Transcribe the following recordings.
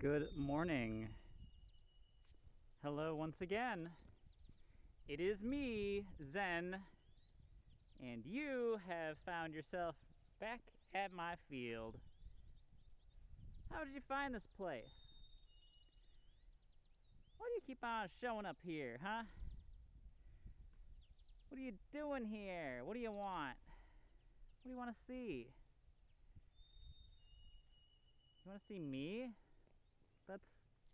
Good morning. Hello once again. It is me, Zen, and you have found yourself back at my field. How did you find this place? Why do you keep on showing up here, huh? What are you doing here? What do you want? What do you want to see? You want to see me?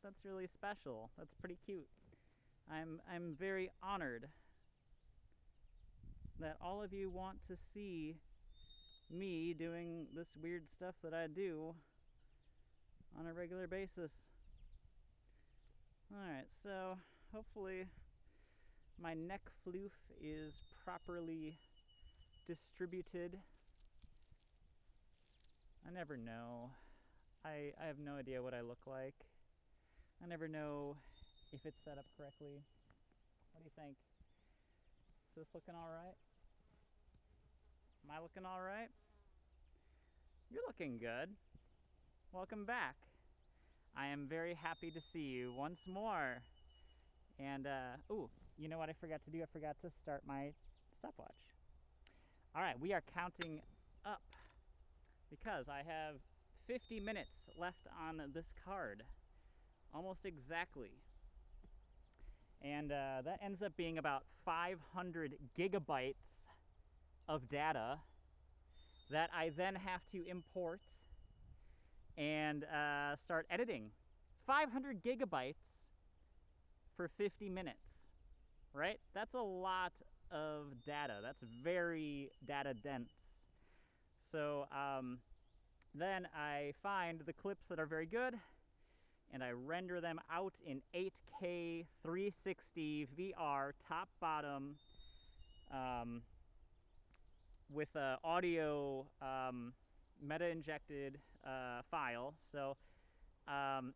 That's really special. That's pretty cute. I'm very honored that all of you want to see me doing this weird stuff that I do on a regular basis. Alright, so hopefully my neck floof is properly distributed. I never know. I have no idea what I look like. I never know if it's set up correctly. What do you think? Is this looking alright? Am I looking alright? You're looking good. Welcome back. I am very happy to see you once more. And, you know what I forgot to do? I forgot to start my stopwatch. Alright, we are counting up because I have 50 minutes left on this card. Almost exactly. And that ends up being about 500 gigabytes of data that I then have to import and start editing. 500 gigabytes for 50 minutes, right? That's a lot of data. That's very data dense. So then I find the clips that are very good and I render them out in 8K 360 VR top bottom with an audio meta injected file, so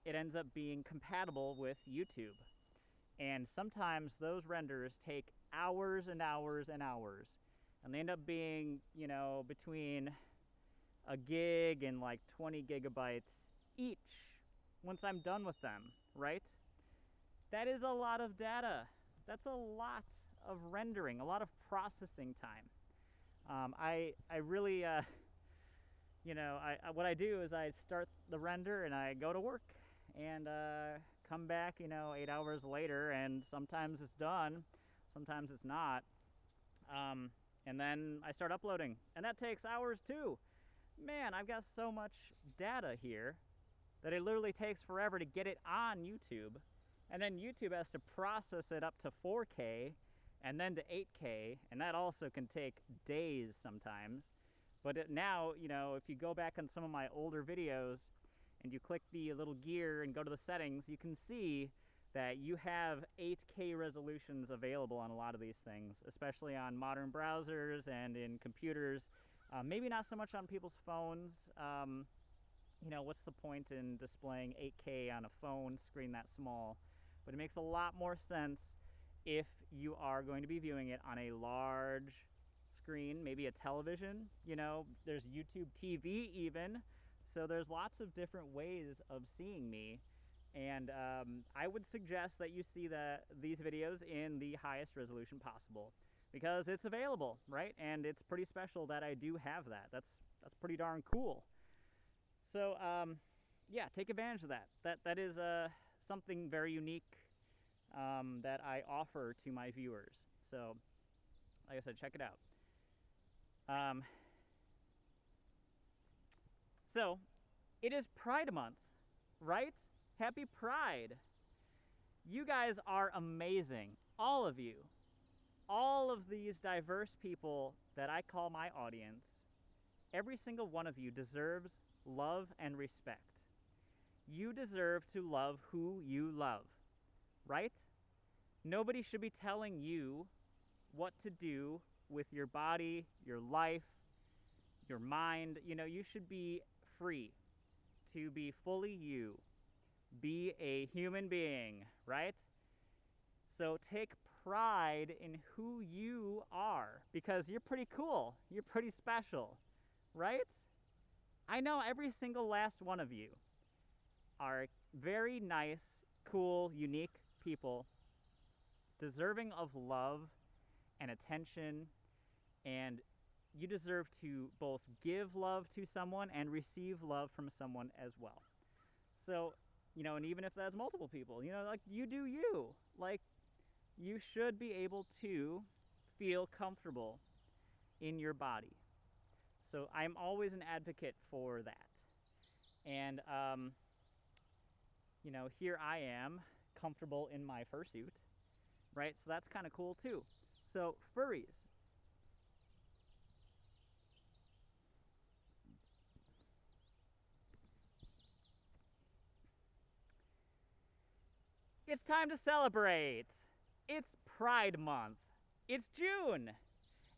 it ends up being compatible with YouTube. And sometimes those renders take hours and hours and hours, and they end up being, you know, between a gig and like 20 gigabytes each once I'm done with them, right? That is a lot of data. That's a lot of rendering, a lot of processing time. I really, what I do is I start the render and I go to work and come back, 8 hours later, and sometimes it's done, sometimes it's not. And then I start uploading, and that takes hours too. Man, I've got so much data here that it literally takes forever to get it on YouTube. And then YouTube has to process it up to 4K and then to 8K, and that also can take days sometimes. But now, if you go back on some of my older videos and you click the little gear and go to the settings, you can see that you have 8K resolutions available on a lot of these things, especially on modern browsers and in computers. Maybe not so much on people's phones. What's the point in displaying 8K on a phone screen that small? But it makes a lot more sense if you are going to be viewing it on a large screen, maybe a television. There's YouTube TV even. So there's lots of different ways of seeing me. And I would suggest that you see these videos in the highest resolution possible, because it's available, right? And it's pretty special that I do have that. That's pretty darn cool. So, yeah, take advantage of that. That is something very unique that I offer to my viewers. So, like I said, check it out. So, it is Pride Month, right? Happy Pride. You guys are amazing. All of you. All of these diverse people that I call my audience, every single one of you deserves love and respect. You deserve to love who you love, right? Nobody should be telling you what to do with your body, your life, your mind. You should be free to be fully you. Be a human being, right? So take pride in who you are, because you're pretty cool. You're pretty special, right? I know every single last one of you are very nice, cool, unique people deserving of love and attention, and you deserve to both give love to someone and receive love from someone as well. So, and even if that's multiple people, like you do you. Like, you should be able to feel comfortable in your body. So I'm always an advocate for that. And, here I am, comfortable in my fursuit, right? So that's kind of cool too. So, furries. It's time to celebrate. It's Pride Month. It's June.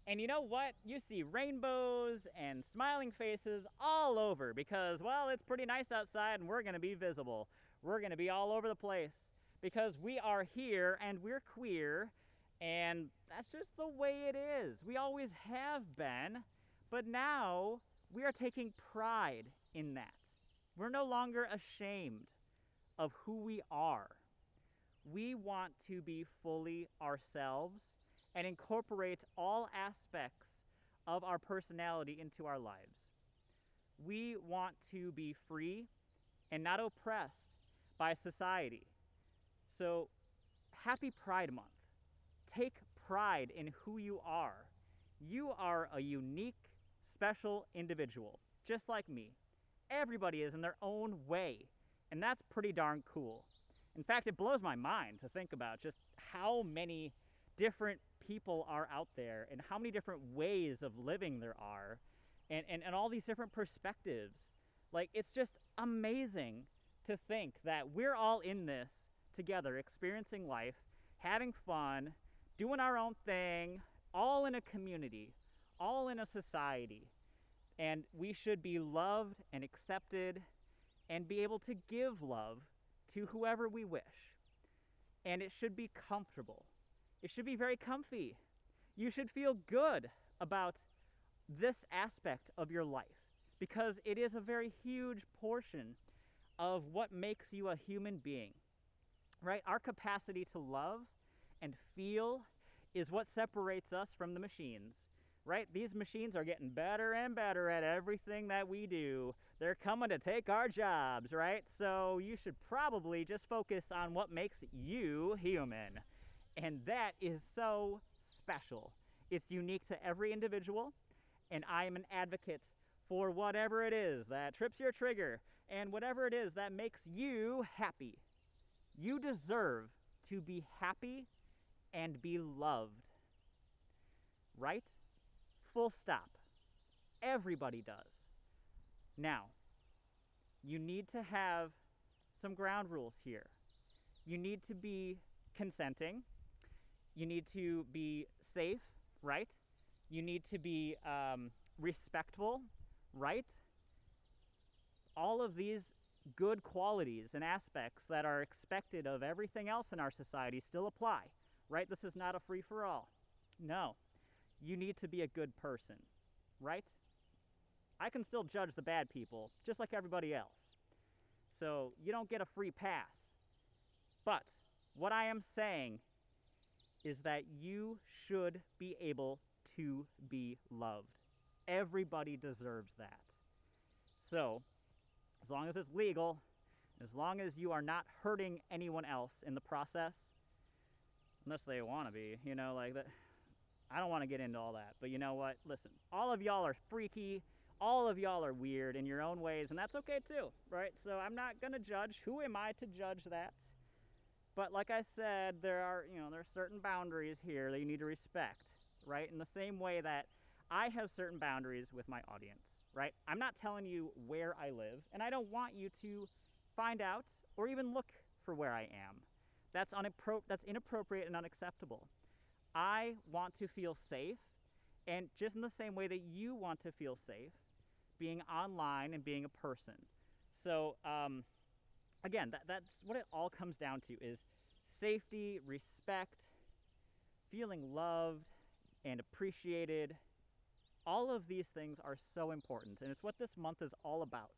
And you know what? You see rainbows and smiling faces all over because, well, it's pretty nice outside and we're going to be visible. We're going to be all over the place because we are here and we're queer, and that's just the way it is. We always have been, but now we are taking pride in that. We're no longer ashamed of who we are. We want to be fully ourselves and incorporate all aspects of our personality into our lives. We want to be free and not oppressed by society. So, happy Pride Month. Take pride in who you are. You are a unique, special individual, just like me. Everybody is in their own way, and that's pretty darn cool. In fact, it blows my mind to think about just how many different people are out there and how many different ways of living there are, and all these different perspectives. Like, it's just amazing to think that we're all in this together, experiencing life, having fun, doing our own thing, all in a community, all in a society. And we should be loved and accepted and be able to give love to whoever we wish. And it should be comfortable. It should be very comfy. You should feel good about this aspect of your life because it is a very huge portion of what makes you a human being, right? Our capacity to love and feel is what separates us from the machines, right? These machines are getting better and better at everything that we do. They're coming to take our jobs, right? So you should probably just focus on what makes you human. And that is so special. It's unique to every individual, and I am an advocate for whatever it is that trips your trigger and whatever it is that makes you happy. You deserve to be happy and be loved. Right? Full stop. Everybody does. Now, you need to have some ground rules here. You need to be consenting. You need to be safe, right? You need to be respectful, right? All of these good qualities and aspects that are expected of everything else in our society still apply, right? This is not a free-for-all. No. You need to be a good person, right? I can still judge the bad people, just like everybody else. So you don't get a free pass. But what I am saying is that you should be able to be loved. Everybody deserves that. So, as long as it's legal, as long as you are not hurting anyone else in the process, unless they want to be, like that. I don't want to get into all that, but you know what? Listen, all of y'all are freaky, all of y'all are weird in your own ways, and that's okay too, right? So I'm not going to judge. Who am I to judge that? But like I said, there are certain boundaries here that you need to respect, right? In the same way that I have certain boundaries with my audience, right? I'm not telling you where I live, and I don't want you to find out or even look for where I am. That's inappropriate and unacceptable. I want to feel safe, and just in the same way that you want to feel safe, being online and being a person. So, again, that's what it all comes down to is safety, respect, feeling loved and appreciated. All of these things are so important, and it's what this month is all about.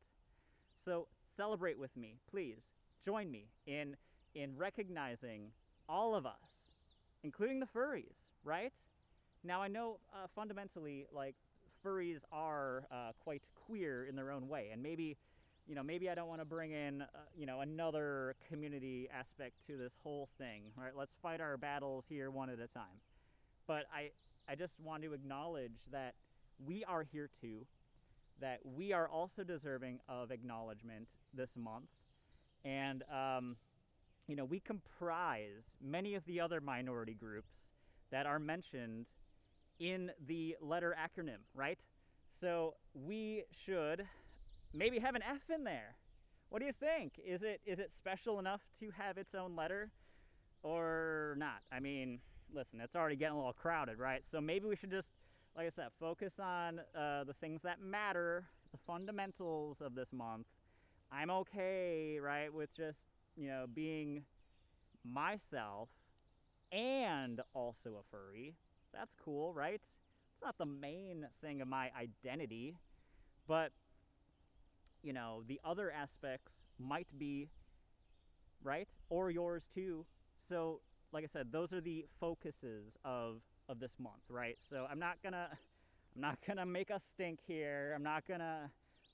So celebrate with me, please. Join me in recognizing all of us, including the furries, right? Now I know fundamentally, like, furries are quite queer in their own way, and maybe I don't want to bring in another community aspect to this whole thing. Right? Let's fight our battles here one at a time. But I just want to acknowledge that we are here too, that we are also deserving of acknowledgement this month, and we comprise many of the other minority groups that are mentioned in the letter acronym, right? So we should maybe have an F in there. What do you think? Is it special enough to have its own letter or not? I mean, listen, it's already getting a little crowded, right? So maybe we should just, like I said, focus on the things that matter, the fundamentals of this month. I'm okay, right, with just, being myself and also a furry. That's cool, right? It's not the main thing of my identity, but the other aspects might be, right, or yours too. So like I said, those are the focuses of this month, right? So I'm not gonna make a stink here. I'm not gonna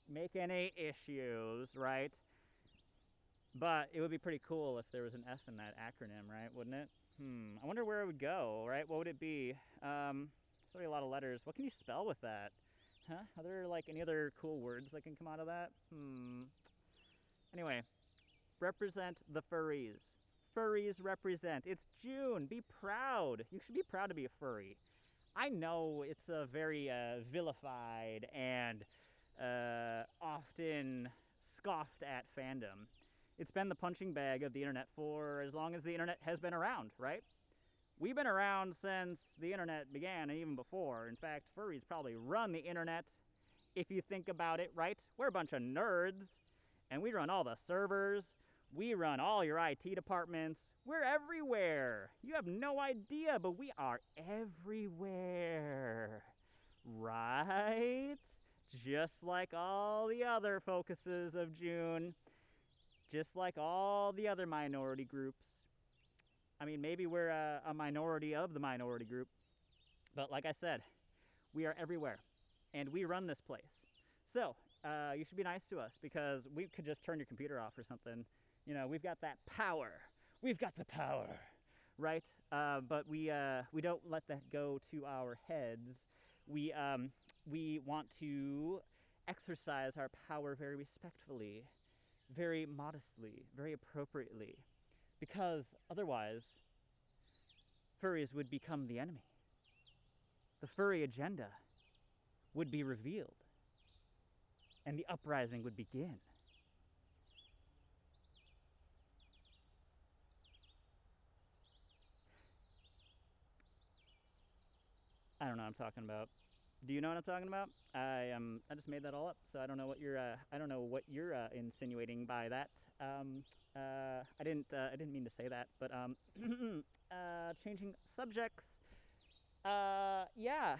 make any issues, right? But it would be pretty cool if there was an F in that acronym, right? Wouldn't it? I wonder where it would go, right? What would it be? Sorry, a lot of letters. What can you spell with that? Huh? Are there like any other cool words that can come out of that? Anyway, represent the furries. Furries represent. It's June. Be proud. You should be proud to be a furry. I know it's a very vilified and often scoffed at fandom. It's been the punching bag of the internet for as long as the internet has been around, right? We've been around since the internet began, and even before. In fact, furries probably run the internet, if you think about it, right? We're a bunch of nerds, and we run all the servers. We run all your IT departments. We're everywhere. You have no idea, but we are everywhere, right? Just like all the other focuses of June, just like all the other minority groups. I mean, maybe we're a minority of the minority group, but like I said, we are everywhere, and we run this place. So you should be nice to us, because we could just turn your computer off or something. We've got that power. We've got the power, right? But we don't let that go to our heads. We want to exercise our power very respectfully, very modestly, very appropriately, because otherwise, furries would become the enemy. The furry agenda would be revealed, and the uprising would begin. I don't know what I'm talking about. Do you know what I'm talking about? I just made that all up, so I don't know what you're insinuating by that. I didn't mean to say that, but changing subjects. Yeah,